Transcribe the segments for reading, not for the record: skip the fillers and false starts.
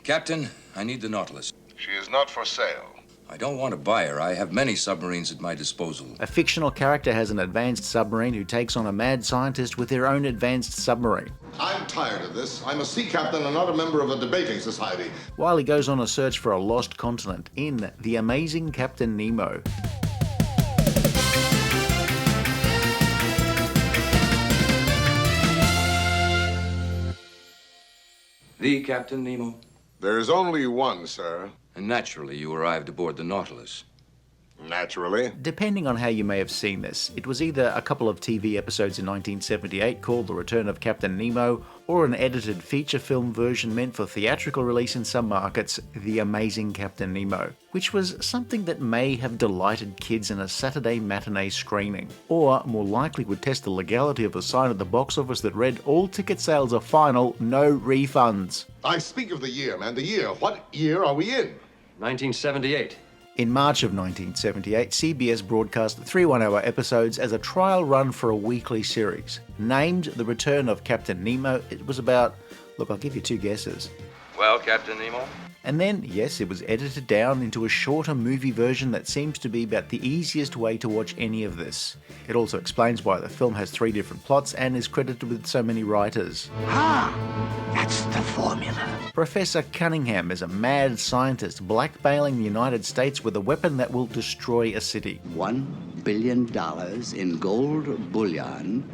Captain, I need the Nautilus. She is not for sale. I don't want to buy her. I have many submarines at my disposal. A fictional character has an advanced submarine who takes on a mad scientist with their own advanced submarine. I'm tired of this. I'm a sea captain and not a member of a debating society. While he goes on a search for a lost continent in The Amazing Captain Nemo. The Captain Nemo? There's only one, sir. And naturally, you arrived aboard the Nautilus. Naturally. Depending on how you may have seen this, it was either a couple of TV episodes in 1978 called The Return of Captain Nemo, or an edited feature film version meant for theatrical release in some markets, The Amazing Captain Nemo, which was something that may have delighted kids in a Saturday matinee screening, or more likely would test the legality of a sign at the box office that read, "All ticket sales are final, no refunds." I speak of the year, man. The year. What year are we in? 1978. In March of 1978, CBS broadcast 3 one-hour episodes as a trial run for a weekly series. Named The Return of Captain Nemo, it was about, look, I'll give you 2 guesses. Well, Captain Nemo? And then, yes, it was edited down into a shorter movie version that seems to be about the easiest way to watch any of this. It also explains why the film has 3 different plots and is credited with so many writers. That's the formula. Professor Cunningham is a mad scientist blackmailing the United States with a weapon that will destroy a city. $1 billion in gold bullion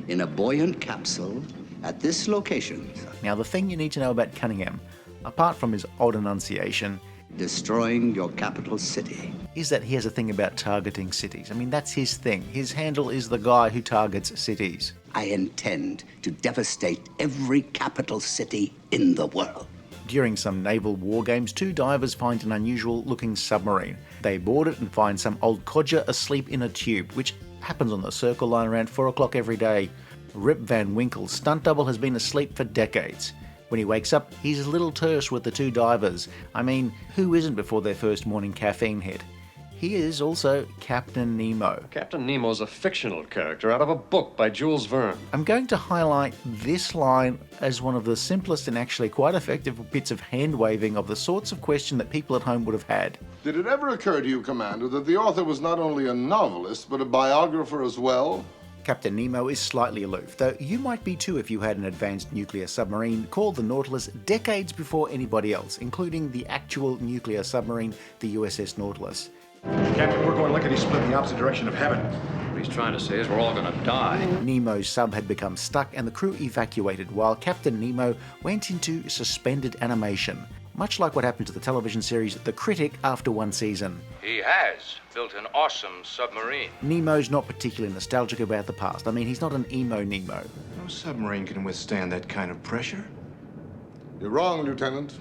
in a buoyant capsule at this location. Now, the thing you need to know about Cunningham, apart from his odd enunciation, Destroying your capital city. is that he has a thing about targeting cities. I mean, that's his thing. His handle is the guy who targets cities. I intend to devastate every capital city in the world. During some naval war games, 2 divers find an unusual-looking submarine. They board it and find some old codger asleep in a tube, which happens on the Circle Line around 4 o'clock every day. Rip Van Winkle's stunt double has been asleep for decades. When he wakes up, he's a little terse with the 2 divers. I mean, who isn't before their first morning caffeine hit? He is also Captain Nemo. Captain Nemo's a fictional character out of a book by Jules Verne. I'm going to highlight this line as one of the simplest and actually quite effective bits of hand-waving of the sorts of question that people at home would have had. Did it ever occur to you, Commander, that the author was not only a novelist, but a biographer as well? Captain Nemo is slightly aloof, though you might be too if you had an advanced nuclear submarine called the Nautilus decades before anybody else, including the actual nuclear submarine, the USS Nautilus. Captain, we're going lickety-split in the opposite direction of heaven. What he's trying to say is we're all gonna die. Nemo's sub had become stuck and the crew evacuated while Captain Nemo went into suspended animation, much like what happened to the television series The Critic after 1 season. He has built an awesome submarine. Nemo's not particularly nostalgic about the past. I mean, he's not an emo Nemo. No submarine can withstand that kind of pressure. You're wrong, Lieutenant.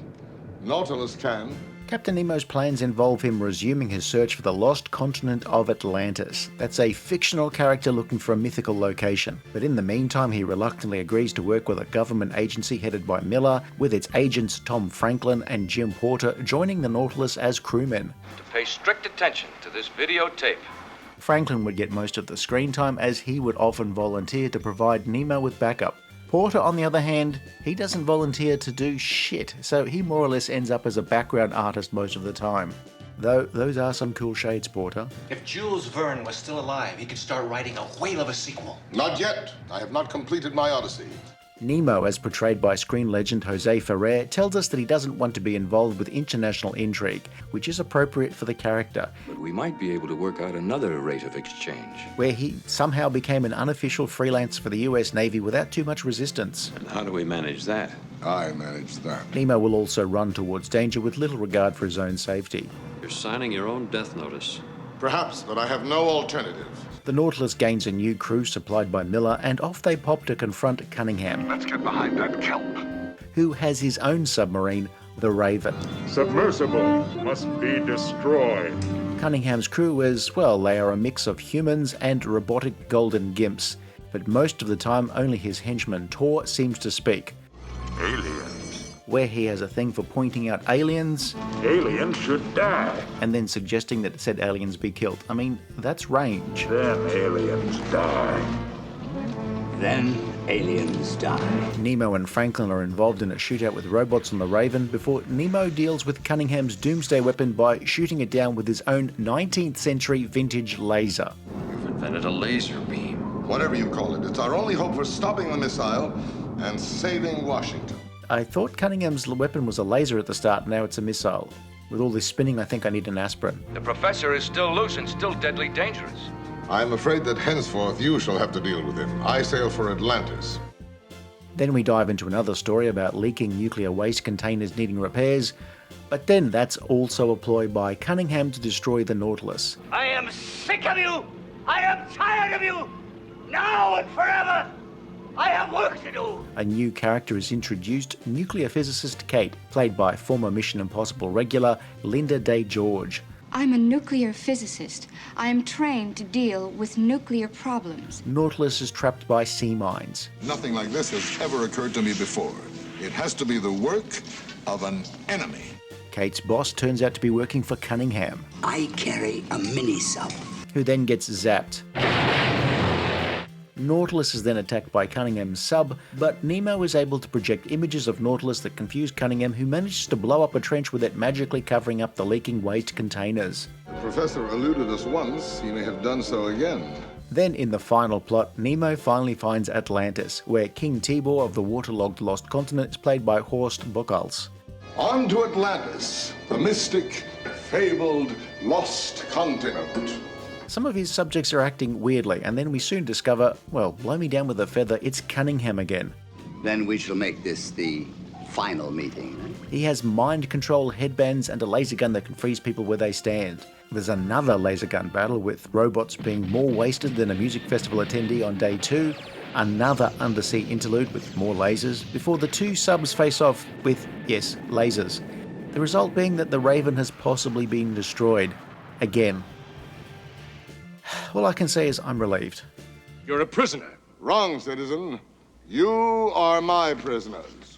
Nautilus can. Captain Nemo's plans involve him resuming his search for the Lost Continent of Atlantis. That's a fictional character looking for a mythical location. But in the meantime, he reluctantly agrees to work with a government agency headed by Miller, with its agents Tom Franklin and Jim Porter joining the Nautilus as crewmen. To pay strict attention to this videotape. Franklin would get most of the screen time as he would often volunteer to provide Nemo with backup. Porter, on the other hand, he doesn't volunteer to do shit, so he more or less ends up as a background artist most of the time. Though, those are some cool shades, Porter. If Jules Verne was still alive, he could start writing a whale of a sequel. Not yet. I have not completed my Odyssey. Nemo, as portrayed by screen legend Jose Ferrer, tells us that he doesn't want to be involved with international intrigue, which is appropriate for the character, But we might be able to work out another rate of exchange. where he somehow became an unofficial freelance for the US Navy without too much resistance. And how do we manage that? I managed that. Nemo will also run towards danger with little regard for his own safety. You're signing your own death notice. Perhaps, but I have no alternative. The Nautilus gains a new crew supplied by Miller, and off they pop to confront Cunningham, Let's get behind that kelp. who has his own submarine, the Raven. Submersible must be destroyed. Cunningham's crew is, well, they are a mix of humans and robotic golden gimps, but most of the time only his henchman Tor seems to speak. Aliens. Where he has a thing for pointing out aliens Aliens should die. and then suggesting that said aliens be killed. I mean, that's range. Then aliens die. Then aliens die. Nemo and Franklin are involved in a shootout with robots on the Raven before Nemo deals with Cunningham's doomsday weapon by shooting it down with his own 19th century vintage laser. You've invented a laser beam. Whatever you call it, it's our only hope for stopping the missile and saving Washington. I thought Cunningham's weapon was a laser at the start, now it's a missile. With all this spinning, I think I need an aspirin. The professor is still loose and still deadly dangerous. I'm afraid that henceforth you shall have to deal with him. I sail for Atlantis. Then we dive into another story about leaking nuclear waste containers needing repairs, but then that's also a ploy by Cunningham to destroy the Nautilus. I am sick of you! I am tired of you! Now and forever! I have work to do! A new character is introduced, nuclear physicist Kate, played by former Mission Impossible regular Lynda Day George. I'm a nuclear physicist. I am trained to deal with nuclear problems. Nautilus is trapped by sea mines. Nothing like this has ever occurred to me before. It has to be the work of an enemy. Kate's boss turns out to be working for Cunningham, I carry a mini-sub. who then gets zapped. Nautilus is then attacked by Cunningham's sub, but Nemo is able to project images of Nautilus that confuse Cunningham, who manages to blow up a trench with it magically covering up the leaking waste containers. The professor eluded us once, he may have done so again. Then in the final plot, Nemo finally finds Atlantis, where King Tibor of the waterlogged Lost Continent is played by Horst Buchholz. On to Atlantis, the mystic, fabled, lost continent. Some of his subjects are acting weirdly, and then we soon discover, well, blow me down with a feather, it's Cunningham again. Then we shall make this the final meeting. He has mind control headbands and a laser gun that can freeze people where they stand. There's another laser gun battle with robots being more wasted than a music festival attendee on day 2, another undersea interlude with more lasers, before the two subs face off with, yes, lasers. The result being that the Raven has possibly been destroyed. Again. All I can say is I'm relieved. You're a prisoner. Wrong, citizen. You are my prisoners.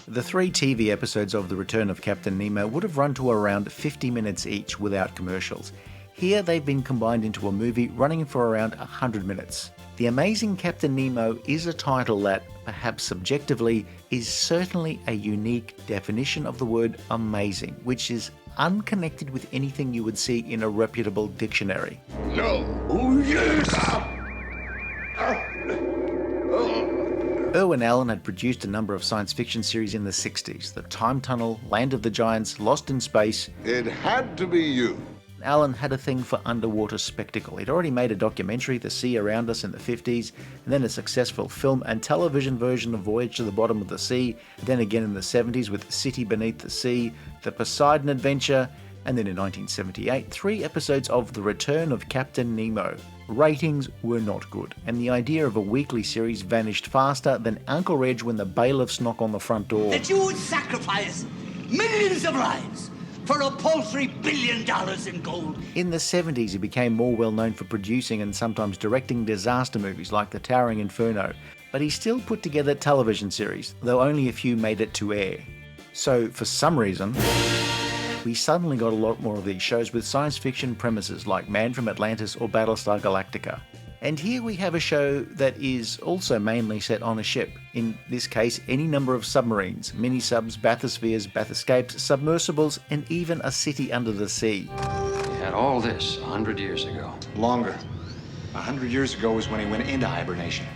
The 3 TV episodes of The Return of Captain Nemo would have run to around 50 minutes each without commercials. Here they've been combined into a movie running for around 100 minutes. The Amazing Captain Nemo is a title that, perhaps subjectively, is certainly a unique definition of the word amazing, which is unconnected with anything you would see in a reputable dictionary. No. Oh, yes! Irwin Allen had produced a number of science fiction series in the 60s, The Time Tunnel, Land of the Giants, Lost in Space. It had to be you. Allen had a thing for underwater spectacle. He'd already made a documentary, The Sea Around Us, in the 50s, and then a successful film and television version of Voyage to the Bottom of the Sea, then again in the 70s with City Beneath the Sea, The Poseidon Adventure, and then in 1978, 3 episodes of The Return of Captain Nemo. Ratings were not good, and the idea of a weekly series vanished faster than Uncle Reg when the bailiffs knock on the front door. That you would sacrifice millions of lives for a paltry $1 billion in gold. In the 70s, he became more well known for producing and sometimes directing disaster movies like The Towering Inferno, but he still put together television series, though only a few made it to air. So, for some reason, we suddenly got a lot more of these shows with science fiction premises like Man from Atlantis or Battlestar Galactica. And here we have a show that is also mainly set on a ship, in this case any number of submarines, mini-subs, bathyspheres, bathyscapes, submersibles, and even a city under the sea. We had all this 100 years ago. Longer. 100 years ago was when he went into hibernation.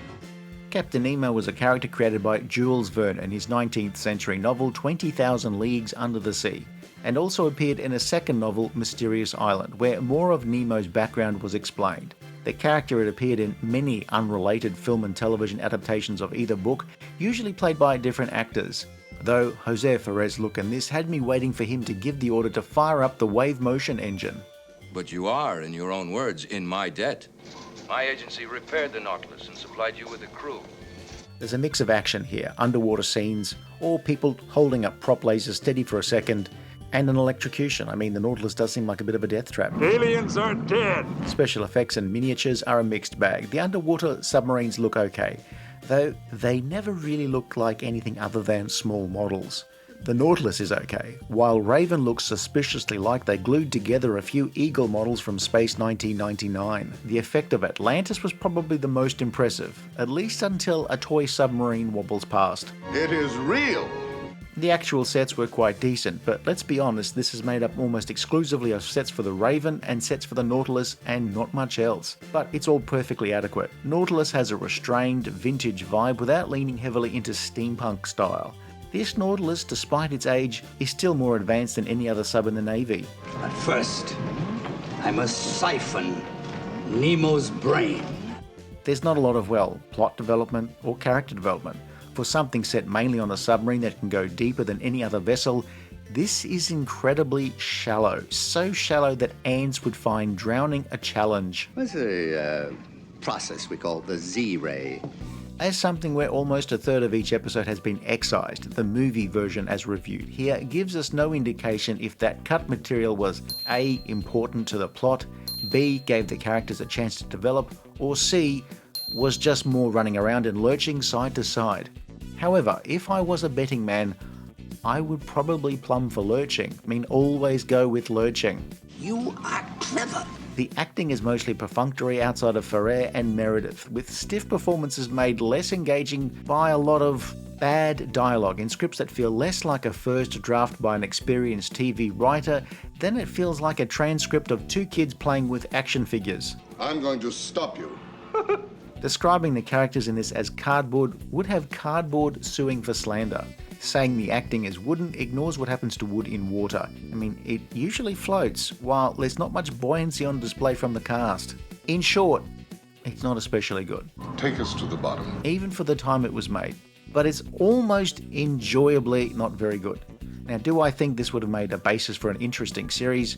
Captain Nemo was a character created by Jules Verne in his 19th century novel 20,000 Leagues Under the Sea, and also appeared in a second novel, Mysterious Island, where more of Nemo's background was explained. The character had appeared in many unrelated film and television adaptations of either book, usually played by different actors. Though Jose Ferrer's look in this had me waiting for him to give the order to fire up the wave motion engine. But you are, in your own words, in my debt. My agency repaired the Nautilus and supplied you with a crew. There's a mix of action here, underwater scenes, or people holding up prop lasers steady for a second, and an electrocution. I mean, the Nautilus does seem like a bit of a death trap. Aliens are dead. Special effects and miniatures are a mixed bag. The underwater submarines look okay, though they never really look like anything other than small models. The Nautilus is okay, while Raven looks suspiciously like they glued together a few Eagle models from Space 1999. The effect of Atlantis was probably the most impressive, at least until a toy submarine wobbles past. It is real! The actual sets were quite decent, but let's be honest, this is made up almost exclusively of sets for the Raven and sets for the Nautilus and not much else. But it's all perfectly adequate. Nautilus has a restrained, vintage vibe without leaning heavily into steampunk style. This Nautilus, despite its age, is still more advanced than any other sub in the Navy. But first, I must siphon Nemo's brain. There's not a lot of, plot development or character development. For something set mainly on a submarine that can go deeper than any other vessel, this is incredibly shallow. So shallow that ants would find drowning a challenge. There's a process we call the Z-ray. As something where almost a third of each episode has been excised, the movie version as reviewed here gives us no indication if that cut material was A, important to the plot, B, gave the characters a chance to develop, or C, was just more running around and lurching side to side. However, if I was a betting man, I would probably plumb for lurching. Always go with lurching. You are clever. The acting is mostly perfunctory outside of Ferrer and Meredith, with stiff performances made less engaging by a lot of bad dialogue in scripts that feel less like a first draft by an experienced TV writer than it feels like a transcript of two kids playing with action figures. I'm going to stop you. Describing the characters in this as cardboard would have cardboard suing for slander. Saying the acting is wooden ignores what happens to wood in water. It usually floats, while there's not much buoyancy on display from the cast. In short, it's not especially good. Take us to the bottom. Even for the time it was made. But it's almost enjoyably not very good. Now, do I think this would have made a basis for an interesting series?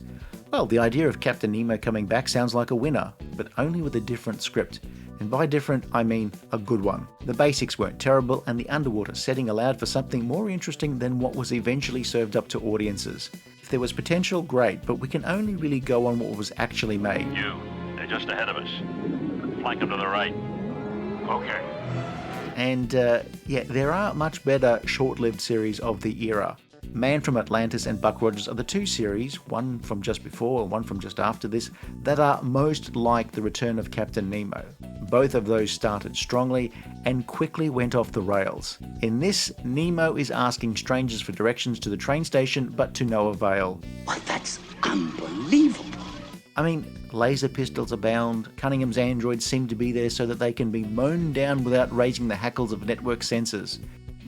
Well, the idea of Captain Nemo coming back sounds like a winner, but only with a different script. And by different, I mean a good one. The basics weren't terrible, and the underwater setting allowed for something more interesting than what was eventually served up to audiences. If there was potential, great, but we can only really go on what was actually made. They're just ahead of us. Flank them to the right. Okay. And there are much better short-lived series of the era. Man from Atlantis and Buck Rogers are the two series, one from just before and one from just after this, that are most like the Return of Captain Nemo. Both of those started strongly and quickly went off the rails. In this, Nemo is asking strangers for directions to the train station, but to no avail. Why, that's unbelievable. Laser pistols abound, Cunningham's androids seem to be there so that they can be mown down without raising the hackles of network sensors.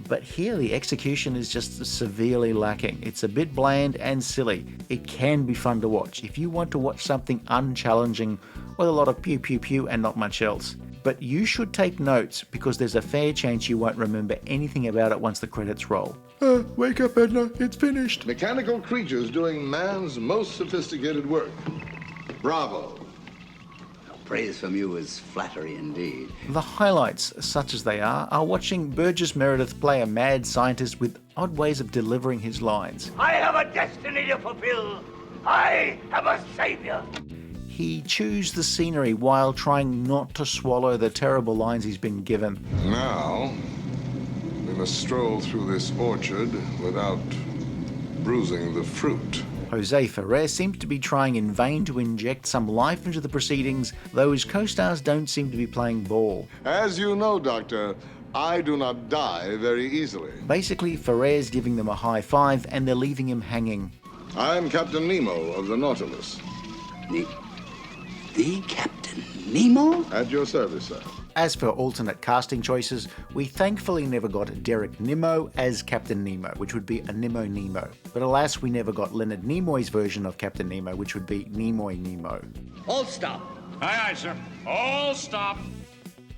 But here the execution is just severely lacking. It's a bit bland and silly. It can be fun to watch if you want to watch something unchallenging with a lot of pew pew pew and not much else. But you should take notes because there's a fair chance you won't remember anything about it once the credits roll. Wake up, Edna, it's finished. Mechanical creatures doing man's most sophisticated work. Bravo. Praise from you is flattery indeed. The highlights, such as they are watching Burgess Meredith play a mad scientist with odd ways of delivering his lines. I have a destiny to fulfill. I am a savior. He chews the scenery while trying not to swallow the terrible lines he's been given. Now, we must stroll through this orchard without bruising the fruit. Jose Ferrer seems to be trying in vain to inject some life into the proceedings, though his co-stars don't seem to be playing ball. As you know, Doctor, I do not die very easily. Basically, Ferrer's giving them a high five and they're leaving him hanging. I'm Captain Nemo of the Nautilus. The Captain Nemo? At your service, sir. As for alternate casting choices, we thankfully never got Derek Nemo as Captain Nemo, which would be a Nemo. But alas, we never got Leonard Nimoy's version of Captain Nemo, which would be Nimoy Nemo. All stop. Aye, aye, sir. All stop.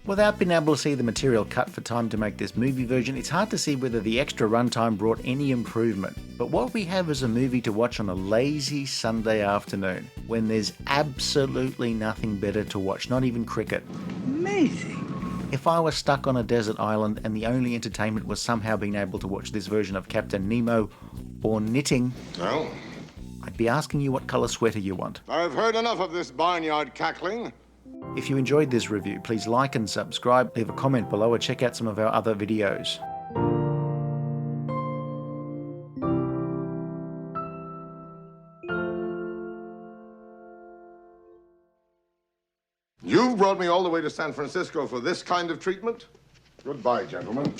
Without being able to see the material cut for time to make this movie version, it's hard to see whether the extra runtime brought any improvement. But what we have is a movie to watch on a lazy Sunday afternoon, when there's absolutely nothing better to watch, not even cricket. Amazing. If I was stuck on a desert island and the only entertainment was somehow being able to watch this version of Captain Nemo, or knitting, Well, I'd be asking you what colour sweater you want. I've heard enough of this barnyard cackling. If you enjoyed this review, please like and subscribe, leave a comment below, or check out some of our other videos. followed me all the way to San Francisco for this kind of treatment? Goodbye, gentlemen.